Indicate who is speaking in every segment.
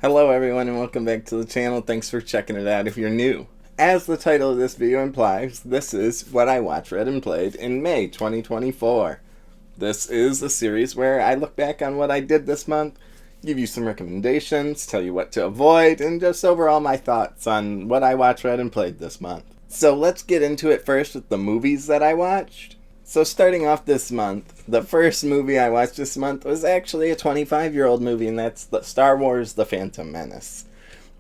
Speaker 1: Hello everyone and welcome back to the channel. Thanks for checking it out if you're new. As the title of this video implies, this is what I watched, read, and played in May 2024. This is a series where I look back on what I did this month, give you some recommendations, tell you what to avoid, and just overall my thoughts on what I watched, read, and played this month. So let's get into it first with the movies that I watched. So starting off this month, the first movie I watched this month was actually a 25-year-old movie, and that's Star Wars: The Phantom Menace.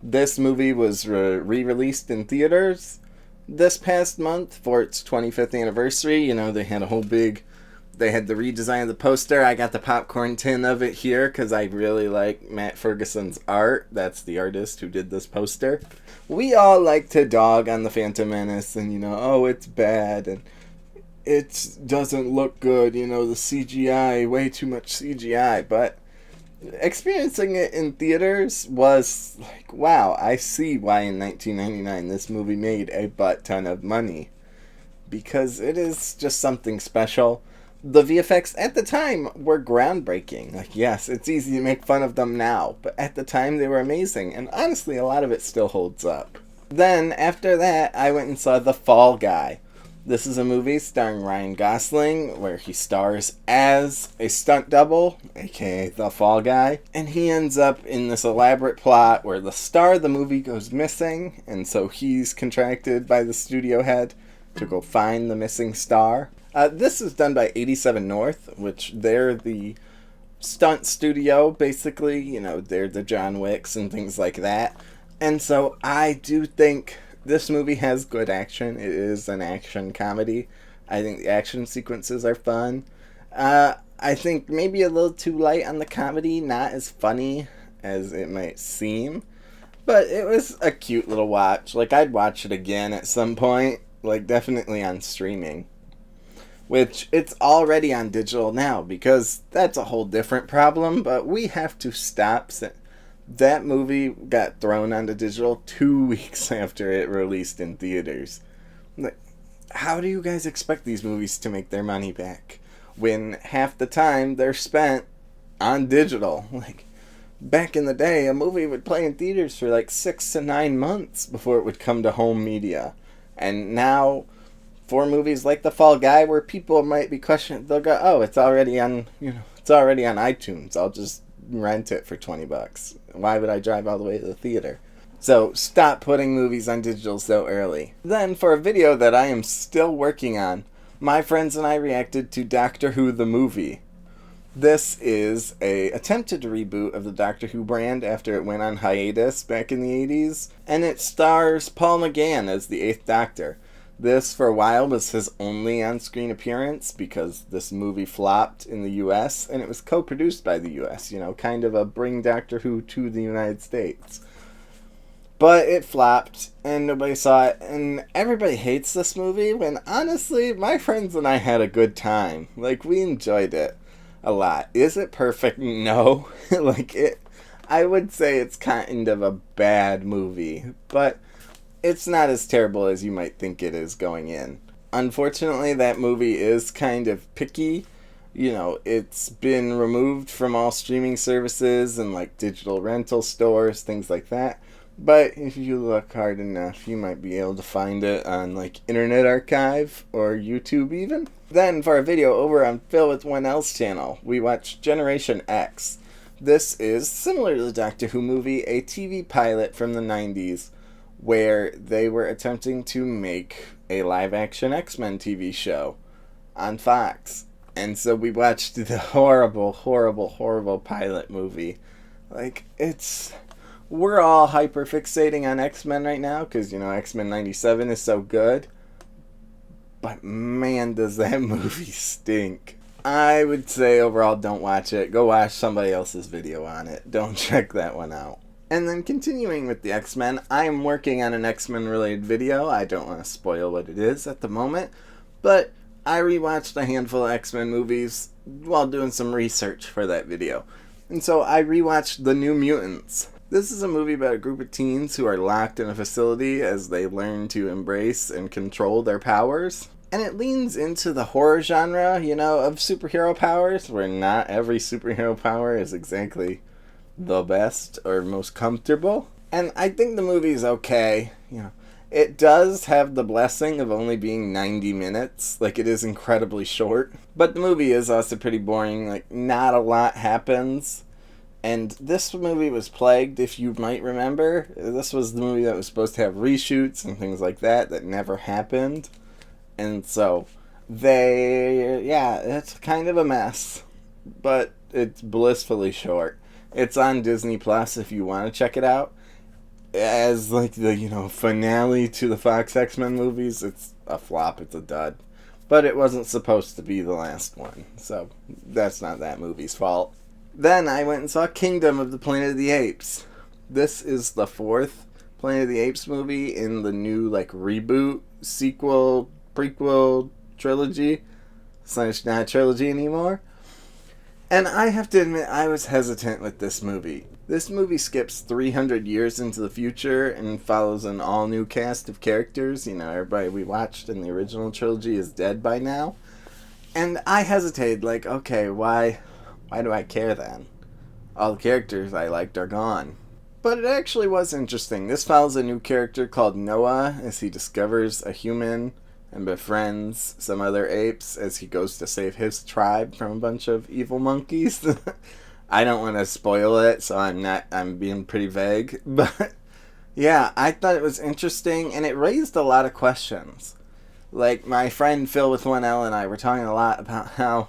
Speaker 1: This movie was re-released in theaters this past month for its 25th anniversary. You know, they had the redesign of the poster. I got the popcorn tin of it here because I really like Matt Ferguson's art. That's the artist who did this poster. We all like to dog on The Phantom Menace and, oh, it's bad and it doesn't look good, the CGI, way too much CGI, but experiencing it in theaters was like, wow, I see why in 1999 this movie made a butt ton of money, because it is just something special. The VFX at the time were groundbreaking. Like, yes, it's easy to make fun of them now, but at the time they were amazing, and honestly, a lot of it still holds up. Then, after that, I went and saw The Fall Guy. This is a movie starring Ryan Gosling where he stars as a stunt double, aka the Fall Guy, and he ends up in this elaborate plot where the star of the movie goes missing, and so he's contracted by the studio head to go find the missing star. This is done by 87 North, which they're the stunt studio, basically. They're the John Wicks and things like that. And so I do think this movie has good action. It is an action comedy. I think the action sequences are fun. I think maybe a little too light on the comedy, not as funny as it might seem. But it was a cute little watch. Like, I'd watch it again at some point. Like, definitely on streaming. Which, it's already on digital now, because that's a whole different problem. But we have to stop. That movie got thrown onto digital 2 weeks after it released in theaters. Like, how do you guys expect these movies to make their money back when half the time they're spent on digital? Like, back in the day, a movie would play in theaters for like 6 to 9 months before it would come to home media. And now, for movies like The Fall Guy, where people might be questioning, they'll go, oh, it's already on iTunes. I'll just rent it for $20. Why would I drive all the way to the theater? So stop putting movies on digital so early. Then, for a video that I am still working on, my friends and I reacted to Doctor Who the movie. This is a attempted reboot of the Doctor Who brand after it went on hiatus back in the 80s, and it stars Paul McGann as the 8th Doctor. This, for a while, was his only on-screen appearance because this movie flopped in the U.S., and it was co-produced by the U.S., kind of a bring Doctor Who to the United States. But it flopped, and nobody saw it, and everybody hates this movie, when honestly, my friends and I had a good time. Like, we enjoyed it a lot. Is it perfect? No. I would say it's kind of a bad movie, but it's not as terrible as you might think it is going in. Unfortunately, that movie is kind of picky. It's been removed from all streaming services and like digital rental stores, things like that. But if you look hard enough, you might be able to find it on like Internet Archive or YouTube even. Then for a video over on Phil with 1L's channel, we watched Generation X. This is similar to the Doctor Who movie, a TV pilot from the 90s. Where they were attempting to make a live-action X-Men TV show on Fox. And so we watched the horrible, horrible, horrible pilot movie. We're all hyper-fixating on X-Men right now, because, X-Men 97 is so good. But man, does that movie stink. I would say overall, don't watch it. Go watch somebody else's video on it. Don't check that one out. And then continuing with the X-Men, I am working on an X-Men related video. I don't want to spoil what it is at the moment, but I rewatched a handful of X-Men movies while doing some research for that video. And so I rewatched The New Mutants. This is a movie about a group of teens who are locked in a facility as they learn to embrace and control their powers. And it leans into the horror genre, of superhero powers, where not every superhero power is exactly the best or most comfortable. And I think the movie's okay. It does have the blessing of only being 90 minutes. Like, it is incredibly short. But the movie is also pretty boring. Like, not a lot happens. And this movie was plagued, if you might remember. This was the movie that was supposed to have reshoots and things like that never happened. And so, it's kind of a mess. But it's blissfully short. It's on Disney Plus if you want to check it out. As, like, the, finale to the Fox X-Men movies, it's a flop, it's a dud. But it wasn't supposed to be the last one, so that's not that movie's fault. Then I went and saw Kingdom of the Planet of the Apes. This is the 4th Planet of the Apes movie in the new, reboot, sequel, prequel trilogy. It's not a trilogy anymore. And I have to admit, I was hesitant with this movie. This movie skips 300 years into the future and follows an all-new cast of characters. Everybody we watched in the original trilogy is dead by now. And I hesitated, okay, why do I care then? All the characters I liked are gone. But it actually was interesting. This follows a new character called Noah as he discovers a human and befriends some other apes as he goes to save his tribe from a bunch of evil monkeys. I don't want to spoil it, so I'm being pretty vague. But yeah, I thought it was interesting, and it raised a lot of questions. Like, my friend Phil with 1L and I were talking a lot about how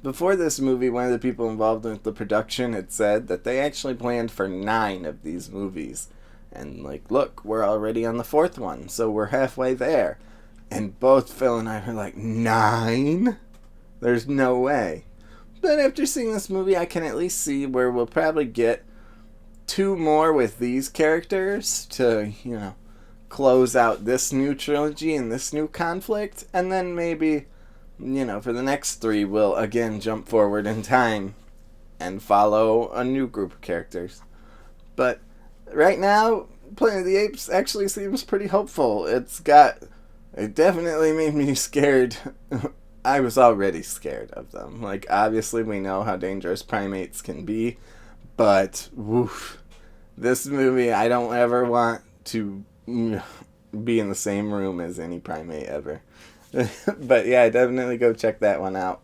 Speaker 1: before this movie, one of the people involved with the production had said that they actually planned for 9 of these movies. And look, we're already on the 4th one, so we're halfway there. And both Phil and I were like, 9? There's no way. But after seeing this movie, I can at least see where we'll probably get 2 more with these characters to, close out this new trilogy and this new conflict. And then maybe, for the next 3, we'll again jump forward in time and follow a new group of characters. But right now, Planet of the Apes actually seems pretty hopeful. It definitely made me scared. I was already scared of them. Obviously we know how dangerous primates can be, but woof. This movie, I don't ever want to be in the same room as any primate ever. But yeah, definitely go check that one out.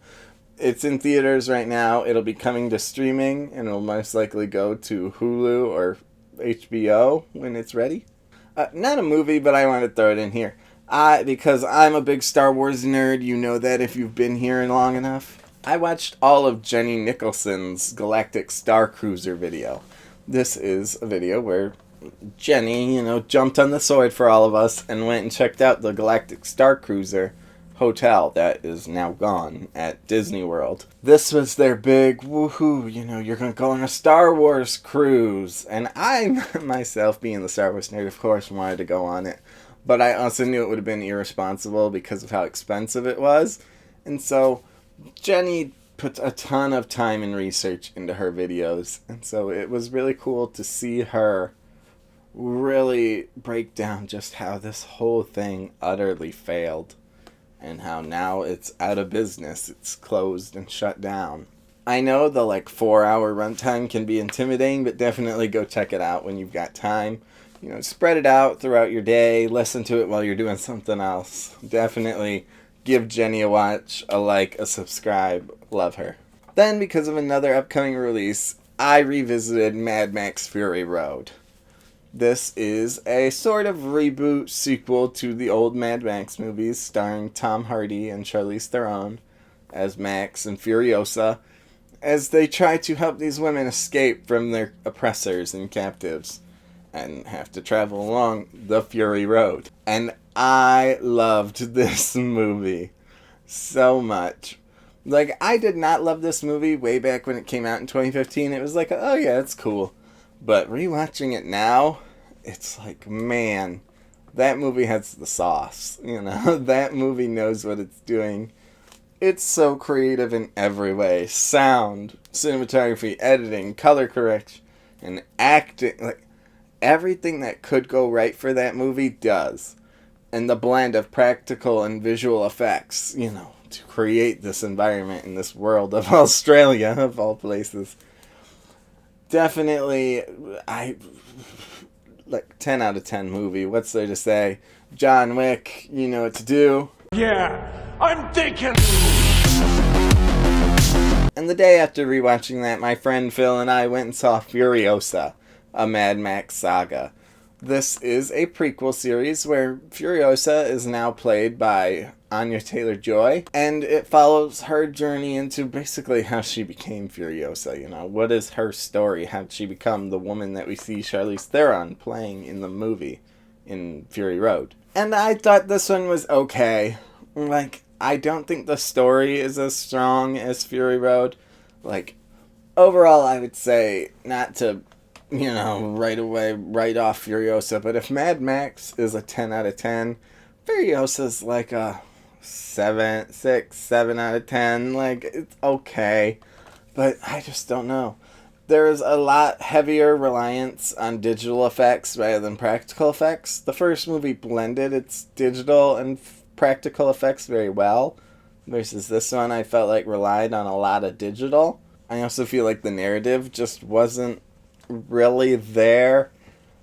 Speaker 1: It's in theaters right now. It'll be coming to streaming, and it'll most likely go to Hulu or HBO when it's ready. Not a movie, but I want to throw it in here. Because I'm a big Star Wars nerd, you know that if you've been here long enough. I watched all of Jenny Nicholson's Galactic Star Cruiser video. This is a video where Jenny, jumped on the sword for all of us and went and checked out the Galactic Star Cruiser hotel that is now gone at Disney World. This was their big woohoo, you're going to go on a Star Wars cruise. And I, myself, being the Star Wars nerd, of course, wanted to go on it. But I also knew it would have been irresponsible because of how expensive it was. And so Jenny puts a ton of time and research into her videos. And so it was really cool to see her really break down just how this whole thing utterly failed. And how now it's out of business. It's closed and shut down. I know the 4-hour runtime can be intimidating, but definitely go check it out when you've got time. Spread it out throughout your day. Listen to it while you're doing something else. Definitely give Jenny a watch, a like, a subscribe. Love her. Then, because of another upcoming release, I revisited Mad Max Fury Road. This is a sort of reboot sequel to the old Mad Max movies starring Tom Hardy and Charlize Theron as Max and Furiosa as they try to help these women escape from their oppressors and captives and have to travel along the Fury Road. And I loved this movie so much. I did not love this movie way back when it came out in 2015. It was oh yeah, it's cool. But rewatching it now, it's man, that movie has the sauce. That movie knows what it's doing. It's so creative in every way. Sound, cinematography, editing, color correction, and acting. Everything that could go right for that movie does. And the blend of practical and visual effects, to create this environment in this world of Australia, of all places. definitely, I like 10 out of 10 movie. What's there to say? John Wick, you know what to do.
Speaker 2: Yeah, I'm thinking.
Speaker 1: And the day after rewatching that, my friend Phil and I went and saw Furiosa, a Mad Max saga. This is a prequel series where Furiosa is now played by Anya Taylor-Joy, and it follows her journey into basically how she became Furiosa. You know, what is her story? How did she become the woman that we see Charlize Theron playing in the movie in Fury Road? And I thought this one was okay. Like, I don't think the story is as strong as Fury Road. Like, overall, I would say, not to, you know, right away, write off Furiosa, but if Mad Max is a 10 out of 10, Furiosa's like a 7 out of 10. Like, it's okay, but I just don't know. There is a lot heavier reliance on digital effects rather than practical effects. The first movie blended its digital and practical effects very well, versus this one I felt like relied on a lot of digital. I also feel like the narrative just wasn't really there.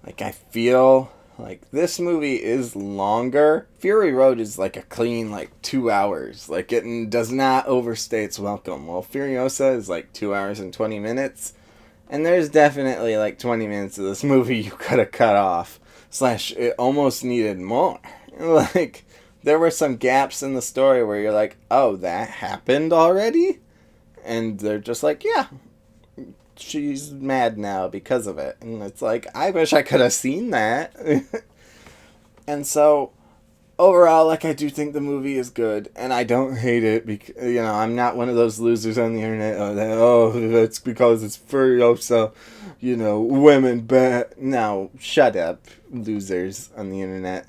Speaker 1: Like, I feel like this movie is longer. Fury Road is like a clean, like, 2 hours. Like, it does not overstay its welcome. Well, Furiosa is like 2 hours and 20 minutes. And there's definitely like 20 minutes of this movie you could have cut off. / it almost needed more. Like, there were some gaps in the story where you're like, oh, that happened already? And they're just like, yeah, she's mad now because of it. And it's like, I wish I could have seen that. And so, overall, like, I do think the movie is good, and I don't hate it, because, you know, I'm not one of those losers on the internet, that's because it's Furiosa, you know, women bad. No, shut up, losers on the internet.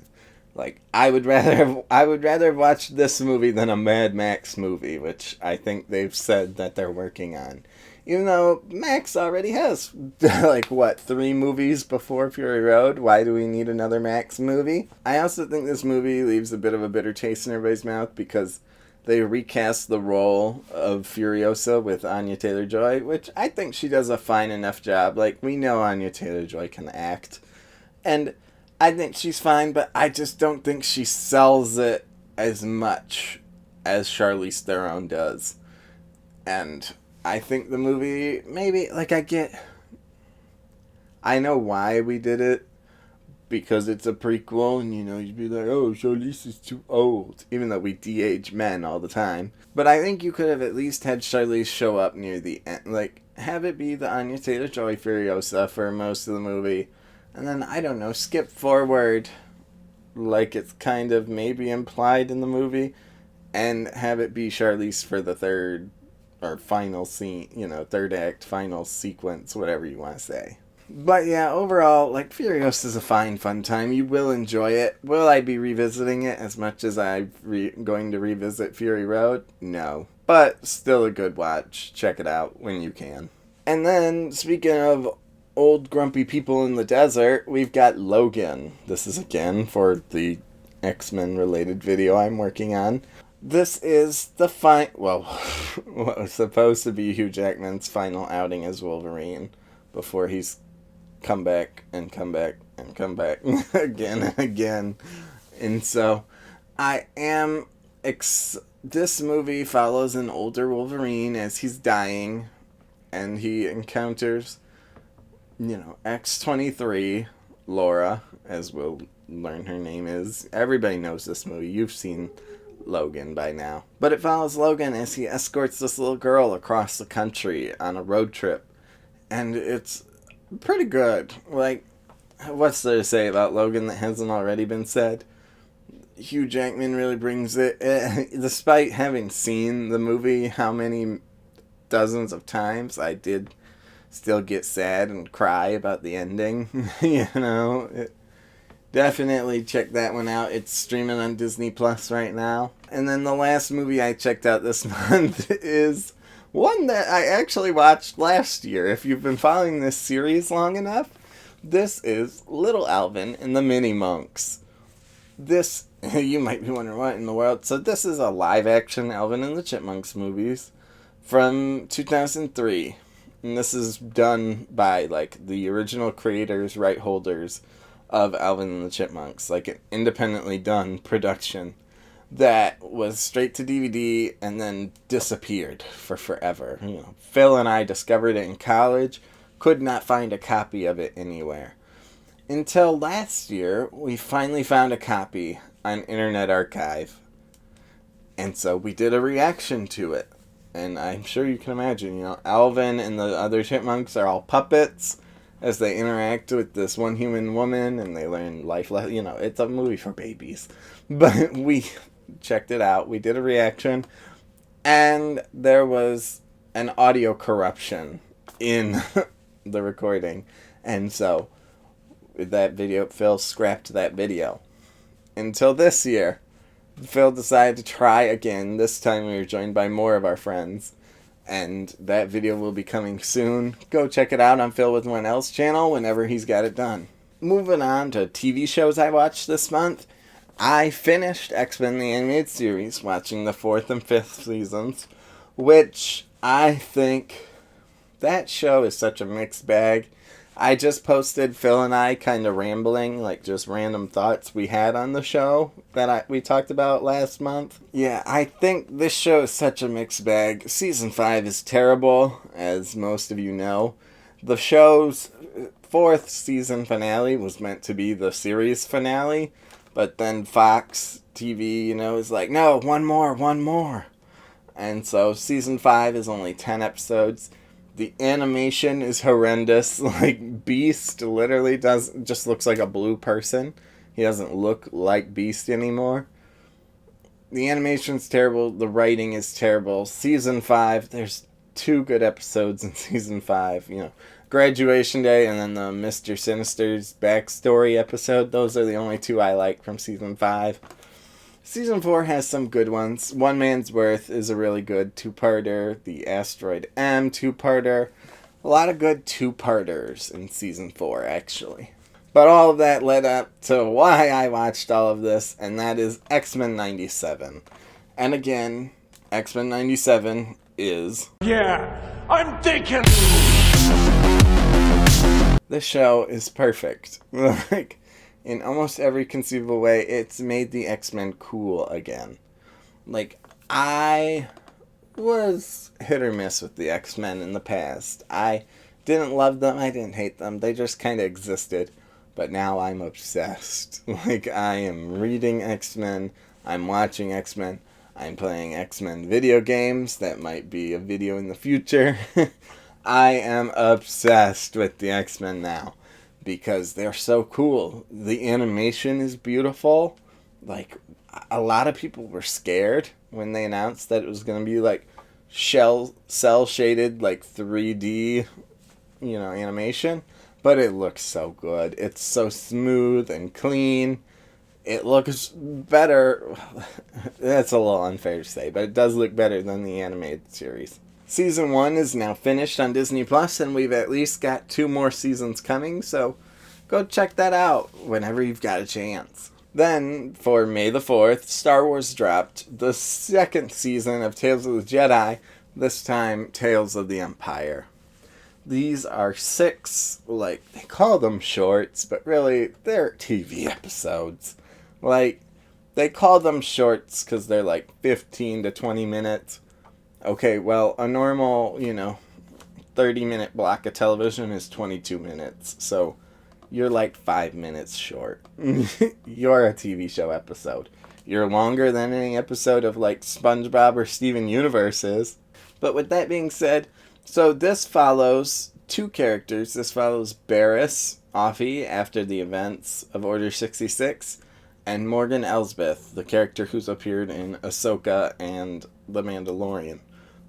Speaker 1: Like, I would rather have watched this movie than a Mad Max movie, which I think they've said that they're working on. Even though Max already has, like, what, 3 movies before Fury Road? Why do we need another Max movie? I also think this movie leaves a bit of a bitter taste in everybody's mouth because they recast the role of Furiosa with Anya Taylor-Joy, which I think she does a fine enough job. Like, we know Anya Taylor-Joy can act. And I think she's fine, but I just don't think she sells it as much as Charlize Theron does. And I think the movie, maybe, like, I know why we did it, because it's a prequel, and, you know, you'd be like, oh, Charlize is too old, even though we de-age men all the time. But I think you could have at least had Charlize show up near the end, like, have it be the Anya Taylor-Joy Furiosa for most of the movie, and then, I don't know, skip forward, like it's kind of maybe implied in the movie, and have it be Charlize for the third or final scene, you know, third act, final sequence, whatever you want to say. But yeah, overall, like, Furiosa is a fine, fun time. You will enjoy it. Will I be revisiting it as much as I'm going to revisit Fury Road? No. But still a good watch. Check it out when you can. And then, speaking of old grumpy people in the desert, we've got Logan. This is again for the X-Men related video I'm working on. This is the what was supposed to be Hugh Jackman's final outing as Wolverine before he's come back again and again. And so I am this movie follows an older Wolverine as he's dying, and he encounters, you know, X-23, Laura, as we'll learn her name is. Everybody knows this movie. You've seen Logan by now. But it follows Logan as he escorts this little girl across the country on a road trip. And it's pretty good. Like, what's there to say about Logan that hasn't already been said? Hugh Jackman really brings it. Despite having seen the movie how many dozens of times, I did still get sad and cry about the ending. You know, definitely check that one out. It's streaming on Disney Plus right now. And then the last movie I checked out this month is one that I actually watched last year. If you've been following this series long enough, this is Little Alvin and the Mini Monks. This, you might be wondering what in the world. So this is a live action Alvin and the Chipmunks movies from 2003. And this is done by, like, the original creators, right holders of Alvin and the Chipmunks. Like, an independently done production that was straight to DVD and then disappeared for forever. You know, Phil and I discovered it in college, could not find a copy of it anywhere. Until last year, we finally found a copy on Internet Archive. And so we did a reaction to it. And I'm sure you can imagine, you know, Alvin and the other chipmunks are all puppets as they interact with this one human woman and they learn life lessons. You know, it's a movie for babies. But we checked it out. We did a reaction. And there was an audio corruption in the recording. And so that video, Phil scrapped that video. Until this year, Phil decided to try again. This time we were joined by more of our friends. And that video will be coming soon. Go check it out on Phil with One Else channel whenever he's got it done. Moving on to TV shows I watched this month. I finished X-Men the Animated Series, watching the 4th and 5th seasons, which I think that show is such a mixed bag. I just posted Phil and I kind of rambling, like just random thoughts we had on the show that we talked about last month. Yeah, I think this show is such a mixed bag. Season 5 is terrible, as most of you know. The show's 4th season finale was meant to be the series finale, but then Fox TV, you know, is like, no, one more. And so season 5 is only 10 episodes. The animation is horrendous. Like, Beast literally just looks like a blue person. He doesn't look like Beast anymore. The animation's terrible. The writing is terrible. Season 5, there's 2 good episodes in Season 5. You know, Graduation Day and then the Mr. Sinister's backstory episode. Those are the only 2 I like from Season 5. Season 4 has some good ones. One Man's Worth is a really good 2-parter. The Asteroid M 2-parter. A lot of good 2-parters in Season 4, actually. But all of that led up to why I watched all of this, and that is X-Men 97. And again, X-Men 97 is...
Speaker 2: Yeah, I'm thinking!
Speaker 1: This show is perfect. Like... in almost every conceivable way, it's made the X-Men cool again. Like, I was hit or miss with the X-Men in the past. I didn't love them, I didn't hate them. They just kind of existed. But now I'm obsessed. Like, I am reading X-Men, I'm watching X-Men, I'm playing X-Men video games. That might be a video in the future. I am obsessed with the X-Men now. Because they're so cool. The animation is beautiful. Like, a lot of people were scared when they announced that it was going to be, like, cell-shaded, like, 3D, you know, animation. But it looks so good. It's so smooth and clean. It looks better. That's a little unfair to say, but it does look better than the animated series. Season 1 is now finished on Disney Plus, and we've at least got 2 more seasons coming, so go check that out whenever you've got a chance. Then, for May the 4th, Star Wars dropped the 2nd season of Tales of the Jedi, this time Tales of the Empire. These are 6, like, they call them shorts, but really, they're TV episodes. Like, they call them shorts because they're like 15 to 20 minutes. Okay, well, a normal, 30-minute block of television is 22 minutes, so you're like 5 minutes short. You're a TV show episode. You're longer than any episode of, like, SpongeBob or Steven Universe is. But with that being said, so this follows 2 characters. This follows Barriss Offee after the events of Order 66, and Morgan Elsbeth, the character who's appeared in Ahsoka and The Mandalorian,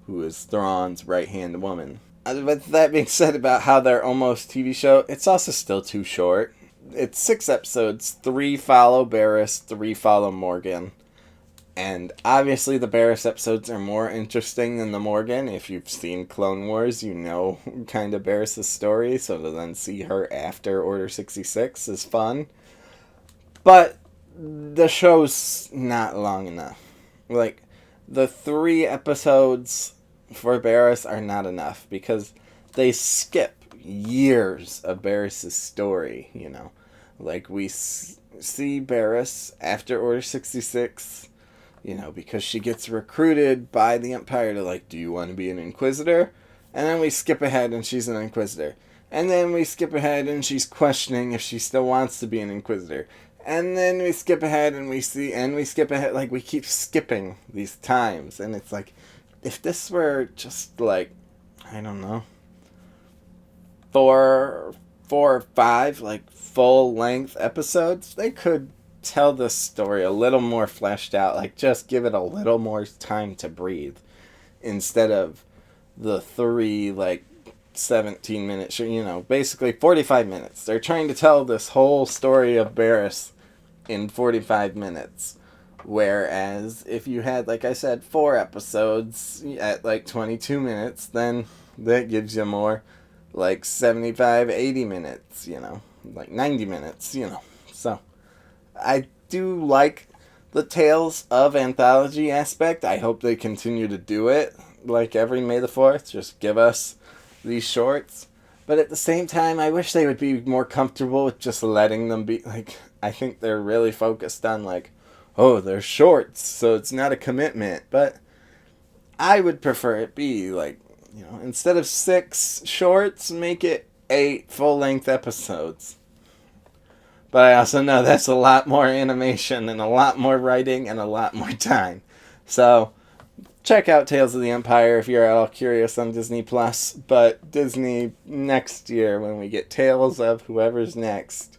Speaker 1: who is Thrawn's right-hand woman. With that being said about how they're almost TV show, it's also still too short. It's 6 episodes, 3 follow Barriss, 3 follow Morgan. And obviously the Barriss episodes are more interesting than the Morgan. If you've seen Clone Wars, you know kind of Barriss' story, so to then see her after Order 66 is fun. But the show's not long enough. Like, the 3 episodes for Barriss are not enough, because they skip years of Barris's story, you know. Like, we see Barris after Order 66, you know, because she gets recruited by the Empire to, like, do you want to be an Inquisitor? And then we skip ahead and she's an Inquisitor. And then we skip ahead and she's questioning if she still wants to be an Inquisitor. And then we skip ahead and we skip ahead, like, we keep skipping these times. And it's like, if this were just, like, I don't know, four or five, like, full-length episodes, they could tell this story a little more fleshed out. Like, just give it a little more time to breathe. Instead of the 3, like, 17-minute, you know, basically 45 minutes. They're trying to tell this whole story of Barris in 45 minutes. Whereas if you had, like I said, 4 episodes at like 22 minutes, then that gives you more like 75, 80 minutes, you know, like 90 minutes, you know. So I do like the Tales of Anthology aspect. I hope they continue to do it like every May the 4th. Just give us these shorts. But at the same time, I wish they would be more comfortable with just letting them be, like, I think they're really focused on, like, oh, they're shorts, so it's not a commitment. But I would prefer it be, like, you know, instead of 6 shorts, make it 8 full-length episodes. But I also know that's a lot more animation and a lot more writing and a lot more time. So check out Tales of the Empire if you're at all curious on Disney+. But Disney, next year, when we get Tales of whoever's next,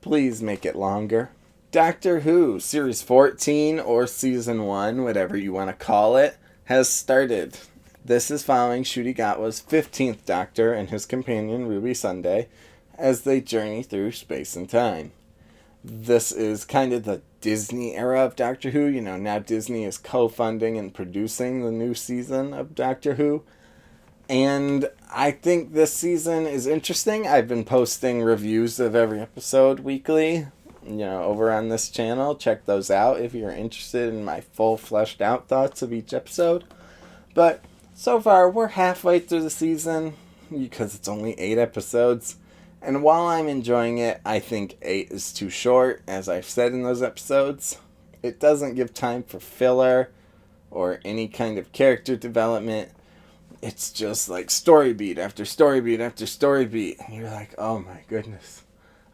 Speaker 1: please make it longer. Doctor Who, Series 14 or Season 1, whatever you want to call it, has started. This is following Ncuti Gatwa's 15th Doctor and his companion Ruby Sunday as they journey through space and time. This is kind of the Disney era of Doctor Who. You know, now Disney is co-funding and producing the new season of Doctor Who. And I think this season is interesting. I've been posting reviews of every episode weekly, you know, over on this channel. Check those out if you're interested in my full fleshed out thoughts of each episode. But so far, we're halfway through the season because it's only 8 episodes. And while I'm enjoying it, I think 8 is too short, as I've said in those episodes. It doesn't give time for filler or any kind of character development. It's just like story beat after story beat after story beat. And you're like, oh my goodness.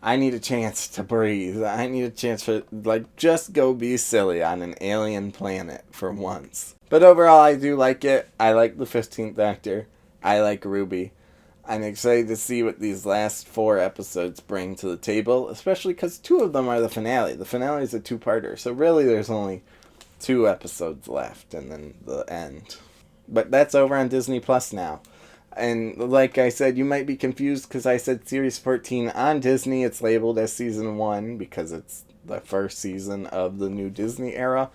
Speaker 1: I need a chance to breathe. I need a chance for, like, just go be silly on an alien planet for once. But overall, I do like it. I like the 15th Doctor. I like Ruby. I'm excited to see what these last 4 episodes bring to the table, especially because 2 of them are the finale. The finale is a 2-parter, so really there's only 2 episodes left and then the end. But that's over on Disney Plus now. And like I said, you might be confused because I said Series 14 on Disney. It's labeled as Season 1 because it's the first season of the new Disney era.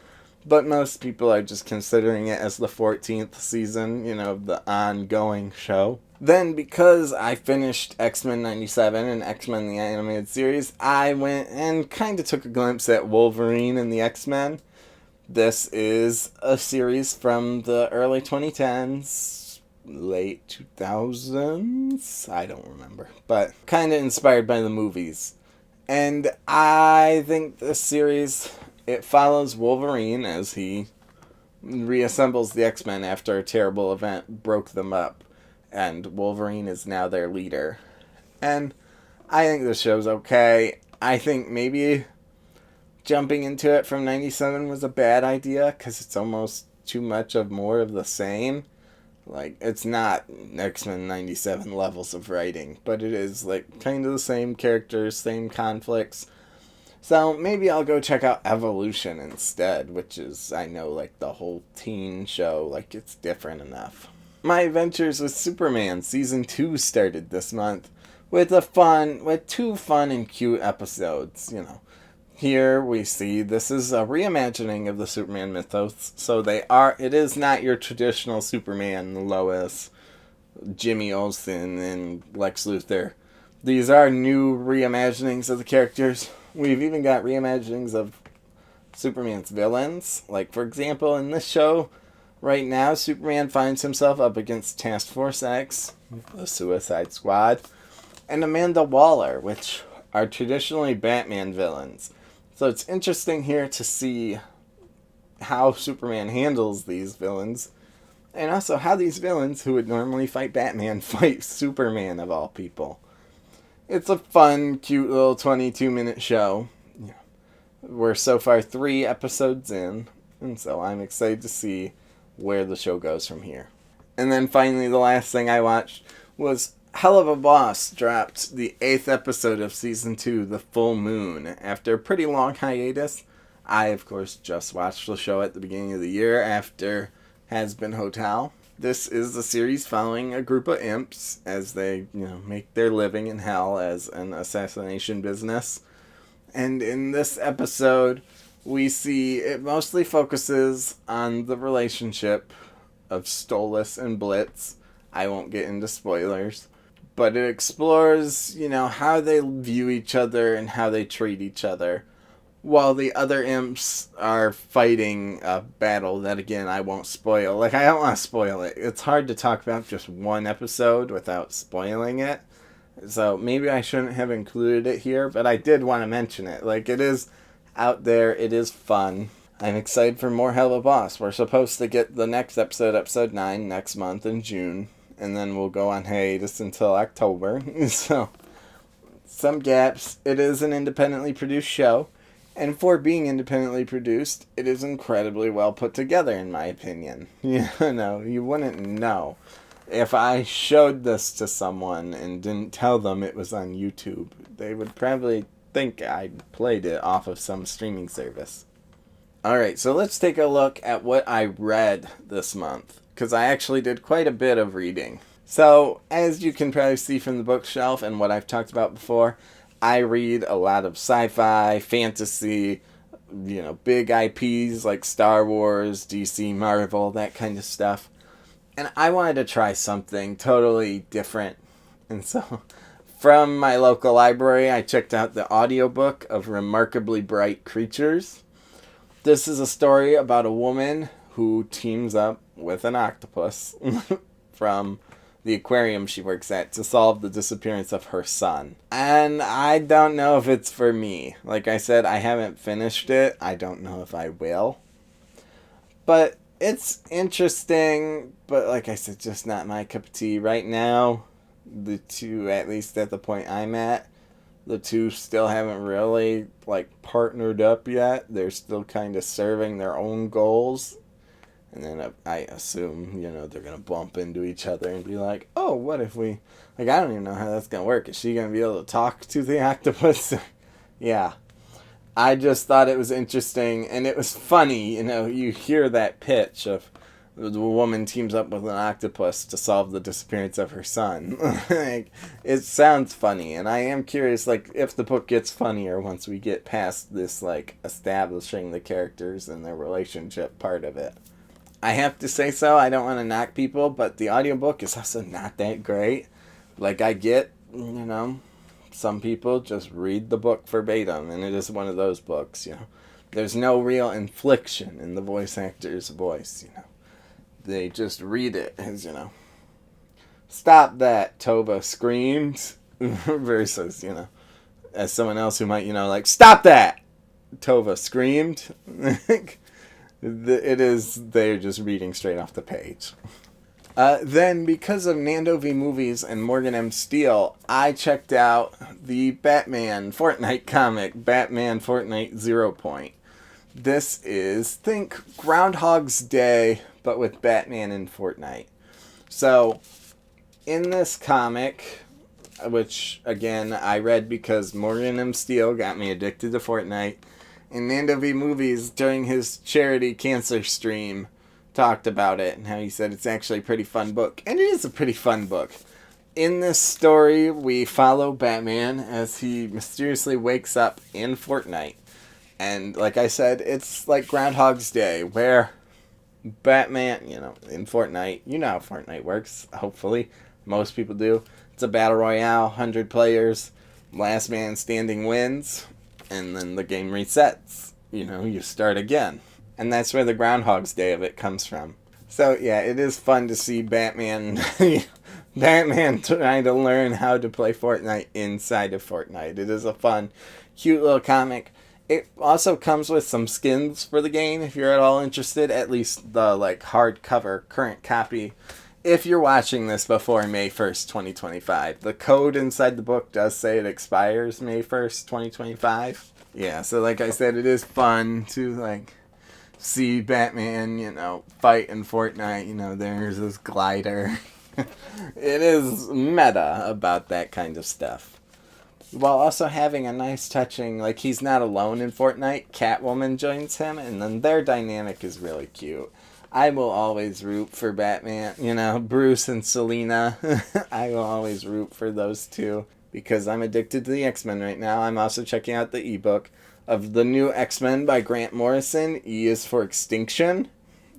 Speaker 1: But most people are just considering it as the 14th season, you know, the ongoing show. Then, because I finished X-Men 97 and X-Men the Animated Series, I went and kind of took a glimpse at Wolverine and the X-Men. This is a series from the early 2010s, late 2000s, I don't remember, but kind of inspired by the movies. And I think this series, it follows Wolverine as he reassembles the X-Men after a terrible event broke them up. And Wolverine is now their leader. And I think the show's okay. I think maybe jumping into it from 97 was a bad idea, because it's almost too much of more of the same. Like, it's not X-Men 97 levels of writing, but it is, like, kind of the same characters, same conflicts. So maybe I'll go check out Evolution instead, which is, I know, like, the whole teen show, like, it's different enough. My Adventures with Superman Season 2 started this month with 2 fun and cute episodes, you know. Here we see this is a reimagining of the Superman mythos, so it is not your traditional Superman, Lois, Jimmy Olsen, and Lex Luthor. These are new reimaginings of the characters. We've even got reimaginings of Superman's villains. Like, for example, in this show, Right now, Superman finds himself up against Task Force X, the Suicide Squad, and Amanda Waller, which are traditionally Batman villains. So it's interesting here to see how Superman handles these villains, and also how these villains, who would normally fight Batman, fight Superman of all people. It's a fun, cute little 22-minute show. We're so far 3 episodes in, and so I'm excited to see where the show goes from here. And then finally, the last thing I watched was Hell of a Boss dropped the 8th episode of Season 2, The Full Moon, after a pretty long hiatus. I, of course, just watched the show at the beginning of the year after Hazbin Hotel. This is the series following a group of imps as they, make their living in hell as an assassination business. And in this episode, we see it mostly focuses on the relationship of Stolas and Blitz. I won't get into spoilers. But it explores, how they view each other and how they treat each other, while the other imps are fighting a battle that, again, I won't spoil. I don't want to spoil it. It's hard to talk about just one episode without spoiling it. So maybe I shouldn't have included it here, but I did want to mention it. It is out there. It is fun. I'm excited for more Hell of a Boss. We're supposed to get the next episode, episode 9, next month in June. And then we'll go on hiatus until October. So, some gaps. It is an independently produced show. And for being independently produced, it is incredibly well put together, in my opinion. You wouldn't know. If I showed this to someone and didn't tell them it was on YouTube, they would probably think I played it off of some streaming service. Alright, so let's take a look at what I read this month, because I actually did quite a bit of reading. So, as you can probably see from the bookshelf and what I've talked about before, I read a lot of sci-fi, fantasy, big IPs like Star Wars, DC, Marvel, that kind of stuff. And I wanted to try something totally different. And so, from my local library, I checked out the audiobook of Remarkably Bright Creatures. This is a story about a woman who teams up with an octopus from the aquarium she works at to solve the disappearance of her son. And I don't know if it's for me. Like I said, I haven't finished it. I don't know if I will. But it's interesting, but like I said, just not my cup of tea. Right now, the two, at least at the point I'm at, the two still haven't really, partnered up yet. They're still kind of serving their own goals. And then I assume, they're going to bump into each other and be like, oh, what if we... I don't even know how that's going to work. Is she going to be able to talk to the octopus? Yeah. I just thought it was interesting, and it was funny. You hear that pitch of the woman teams up with an octopus to solve the disappearance of her son. It sounds funny, and I am curious, if the book gets funnier once we get past this, establishing the characters and their relationship part of it. I have to say so. I don't want to knock people, but the audiobook is also not that great. I get, some people just read the book verbatim, and it is one of those books, There's no real inflection in the voice actor's voice, They just read it as, stop that, Tova screamed, versus, as someone else who might, stop that, Tova screamed. They're just reading straight off the page. Then, because of Nando V Movies and Morgan M. Steele, I checked out the Batman Fortnite comic, Batman Fortnite 0 Point. This is, think Groundhog's Day, but with Batman in Fortnite. So, in this comic, which, again, I read because Morgan M. Steele got me addicted to Fortnite, and Nando V Movies, during his charity cancer stream, talked about it and how he said it's actually a pretty fun book. And it is a pretty fun book. In this story, we follow Batman as he mysteriously wakes up in Fortnite. And like I said, it's like Groundhog's Day, where Batman, in Fortnite, how Fortnite works, hopefully. Most people do. It's a battle royale, 100 players, last man standing wins. And then the game resets. You start again. And that's where the Groundhog's Day of it comes from. So yeah, it is fun to see Batman Batman trying to learn how to play Fortnite inside of Fortnite. It is a fun, cute little comic. It also comes with some skins for the game if you're at all interested, at least the hardcover current copy. If you're watching this before May 1st, 2025. The code inside the book does say it expires May 1st, 2025. Yeah, so like I said, it is fun to see Batman, fight in Fortnite. There's this glider. It is meta about that kind of stuff. While also having a nice touching, he's not alone in Fortnite. Catwoman joins him, and then their dynamic is really cute. I will always root for Batman, Bruce and Selina. I will always root for those two because I'm addicted to the X-Men right now. I'm also checking out the ebook of the new X-Men by Grant Morrison. E is for Extinction.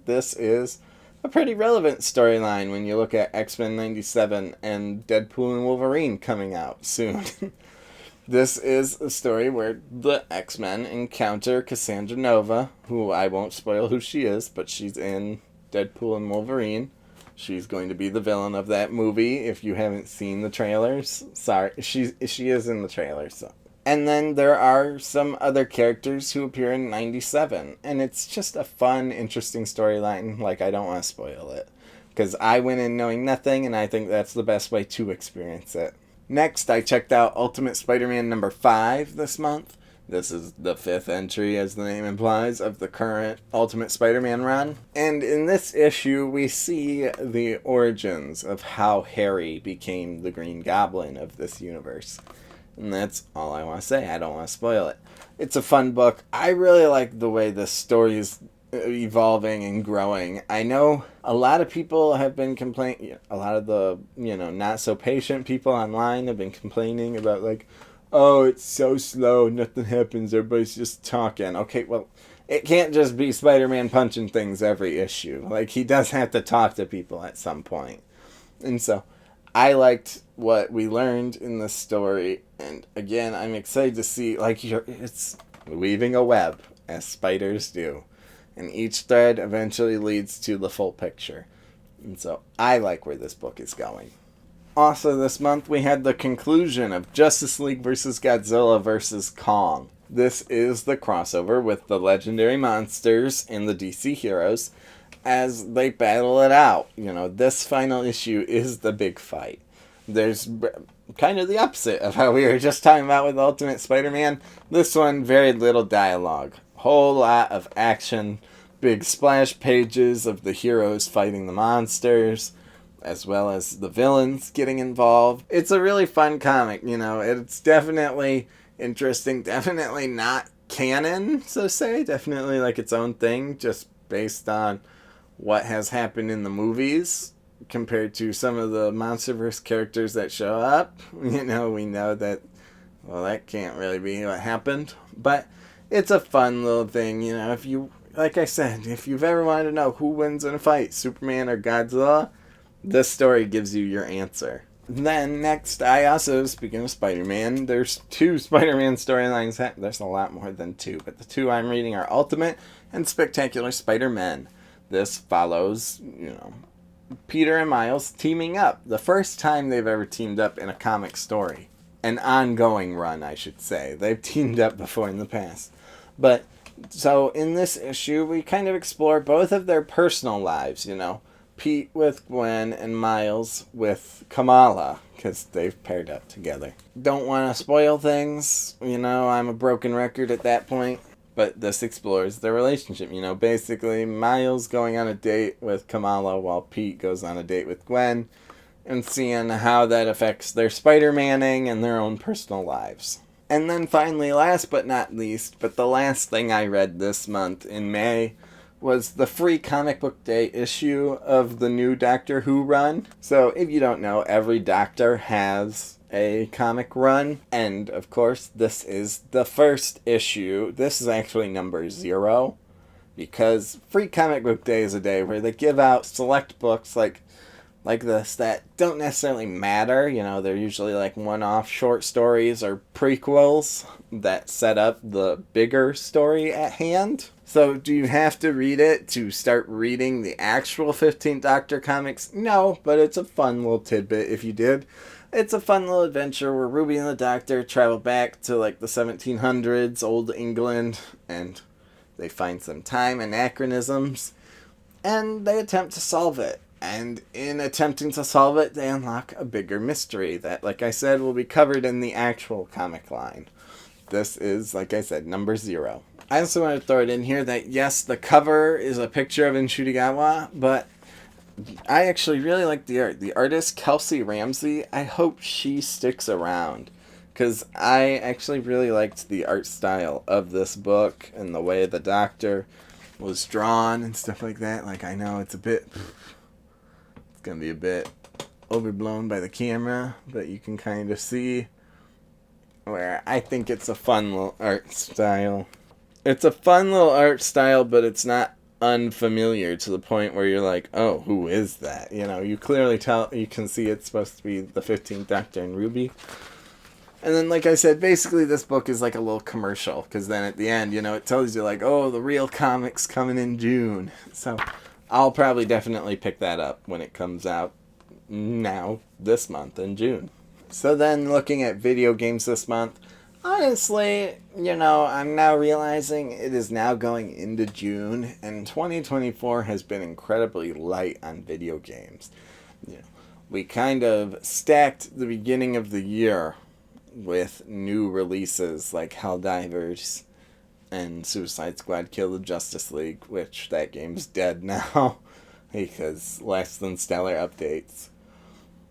Speaker 1: This is a pretty relevant storyline when you look at X-Men 97 and Deadpool and Wolverine coming out soon. This is a story where the X-Men encounter Cassandra Nova, who I won't spoil who she is, but she's in Deadpool and Wolverine. She's going to be the villain of that movie if you haven't seen the trailers. Sorry, she is in the trailers. So. And then there are some other characters who appear in 97, and it's just a fun, interesting storyline. I don't want to spoil it, because I went in knowing nothing, and I think that's the best way to experience it. Next, I checked out Ultimate Spider-Man number 5 this month. This is the 5th entry, as the name implies, of the current Ultimate Spider-Man run. And in this issue, we see the origins of how Harry became the Green Goblin of this universe. And that's all I want to say. I don't want to spoil it. It's a fun book. I really like the way the story is evolving and growing. I know a lot of people have been complaining, a lot of the, not so patient people online have been complaining about oh, it's so slow, nothing happens, everybody's just talking. Okay, well, it can't just be Spider-Man punching things every issue. He does have to talk to people at some point. And so, I liked what we learned in this story, and again, I'm excited to see, it's weaving a web, as spiders do. And each thread eventually leads to the full picture. And so I like where this book is going. Also this month we had the conclusion of Justice League vs. Godzilla vs. Kong. This is the crossover with the legendary monsters and the DC heroes as they battle it out. This final issue is the big fight. There's kind of the opposite of how we were just talking about with Ultimate Spider-Man. This one, very little dialogue. Whole lot of action, big splash pages of the heroes fighting the monsters, as well as the villains getting involved. It's a really fun comic, it's definitely interesting, definitely not canon, so to say, definitely its own thing, just based on what has happened in the movies, compared to some of the MonsterVerse characters that show up. We know that, that can't really be what happened, but it's a fun little thing, if you, like I said, if you've ever wanted to know who wins in a fight, Superman or Godzilla, this story gives you your answer. Then, next, I also, speaking of Spider-Man, there's 2 Spider-Man storylines. There's a lot more than 2, but the 2 I'm reading are Ultimate and Spectacular Spider-Men. This follows, Peter and Miles teaming up. The first time they've ever teamed up in a comic story. An ongoing run, I should say. They've teamed up before in the past. But, so in this issue, we kind of explore both of their personal lives, Pete with Gwen and Miles with Kamala, because they've paired up together. Don't want to spoil things, I'm a broken record at that point. But this explores their relationship, basically Miles going on a date with Kamala while Pete goes on a date with Gwen, and seeing how that affects their Spider-Manning and their own personal lives. And then finally, last but not least, but the last thing I read this month in May was the free comic book day issue of the new Doctor Who run. So if you don't know, every Doctor has a comic run, and of course this is the first issue. This is actually number 0, because free comic book day is a day where they give out select books like this that don't necessarily matter. You know, they're usually like one-off short stories or prequels that set up the bigger story at hand. So do you have to read it to start reading the actual 15th Doctor comics? No, but it's a fun little tidbit if you did. It's a fun little adventure where Ruby and the Doctor travel back to like the 1700s, old England, and they find some time anachronisms, and they attempt to solve it. And in attempting to solve it, they unlock a bigger mystery that, like I said, will be covered in the actual comic line. This is, like I said, number 0. I also want to throw it in here that, yes, the cover is a picture of Inshurigawa, but I actually really like the art. The artist, Kelsey Ramsey, I hope she sticks around, because I actually really liked the art style of this book and the way the Doctor was drawn and stuff like that. Like, I know it's going to be a bit overblown by the camera, but you can kind of see where I think it's a fun little art style. It's a fun little art style, but it's not unfamiliar to the point where you're like, oh, who is that? You know, you clearly you can see it's supposed to be the 15th Doctor and Ruby. And then, like I said, basically this book is like a little commercial, because then at the end, you know, it tells you like, oh, the real comic's coming in June. So I'll probably definitely pick that up when it comes out now, this month in June. So then, looking at video games this month, honestly, you know, I'm now realizing it is now going into June, and 2024 has been incredibly light on video games. You know, we kind of stacked the beginning of the year with new releases like Helldivers and Suicide Squad Kill the Justice League, which that game's dead now because less than stellar updates.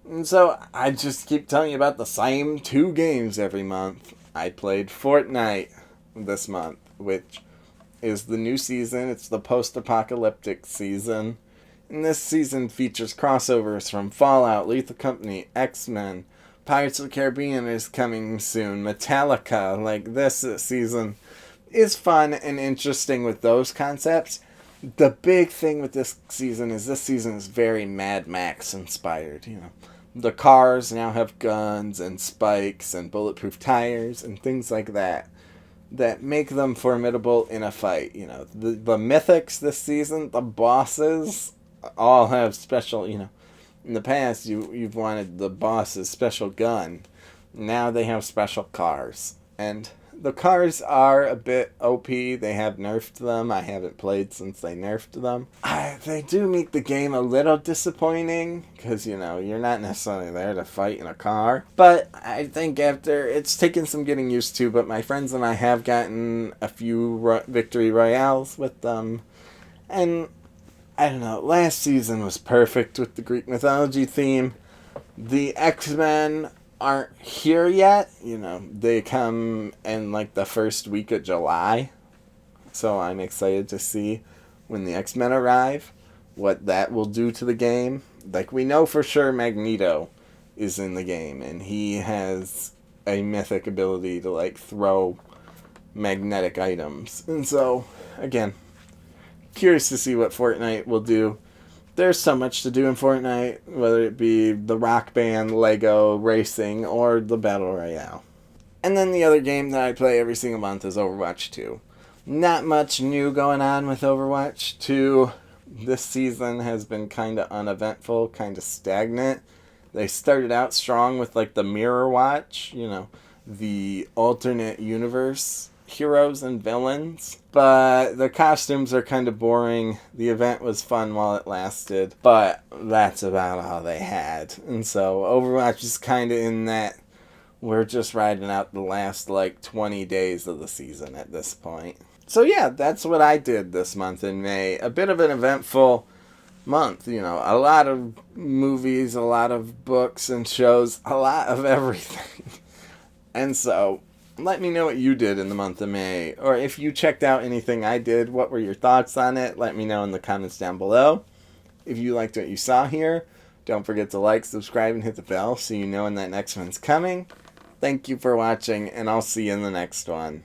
Speaker 1: And so I just keep telling you about the same 2 games every month. I played Fortnite this month, which is the new season. It's the post-apocalyptic season. And this season features crossovers from Fallout, Lethal Company, X-Men, Pirates of the Caribbean is coming soon, Metallica. Like, this season is fun and interesting with those concepts. The big thing with this season is very Mad Max inspired, you know. The cars now have guns and spikes and bulletproof tires and things like that make them formidable in a fight. You know, the mythics this season, the bosses, all have special, you know. In the past, you've wanted the boss's special gun. Now they have special cars. And the cars are a bit OP. They have nerfed them. I haven't played since they nerfed them. They do make the game a little disappointing, because, you know, you're not necessarily there to fight in a car. But I think after, it's taken some getting used to, but my friends and I have gotten a few victory royales with them. And I don't know, last season was perfect with the Greek mythology theme. The X-Men aren't here yet. You know, they come in like the first week of July. So I'm excited to see when the X-Men arrive, what that will do to the game. Like, we know for sure Magneto is in the game, and he has a mythic ability to, like, throw magnetic items. And so, again, curious to see what Fortnite will do. There's so much to do in Fortnite, whether it be the Rock Band, Lego, racing, or the Battle Royale. And then the other game that I play every single month is Overwatch 2. Not much new going on with Overwatch 2. This season has been kind of uneventful, kind of stagnant. They started out strong with like the Mirror Watch, you know, the alternate universe heroes and villains, but the costumes are kind of boring. The event was fun while it lasted, but that's about all they had. And so Overwatch is kind of in that we're just riding out the last like 20 days of the season at this point. So yeah, that's what I did this month in May. A bit of an eventful month, you know, a lot of movies, a lot of books and shows, a lot of everything. And so let me know what you did in the month of May, or if you checked out anything I did, what were your thoughts on it? Let me know in the comments down below. If you liked what you saw here, don't forget to like, subscribe, and hit the bell so you know when that next one's coming. Thank you for watching, and I'll see you in the next one.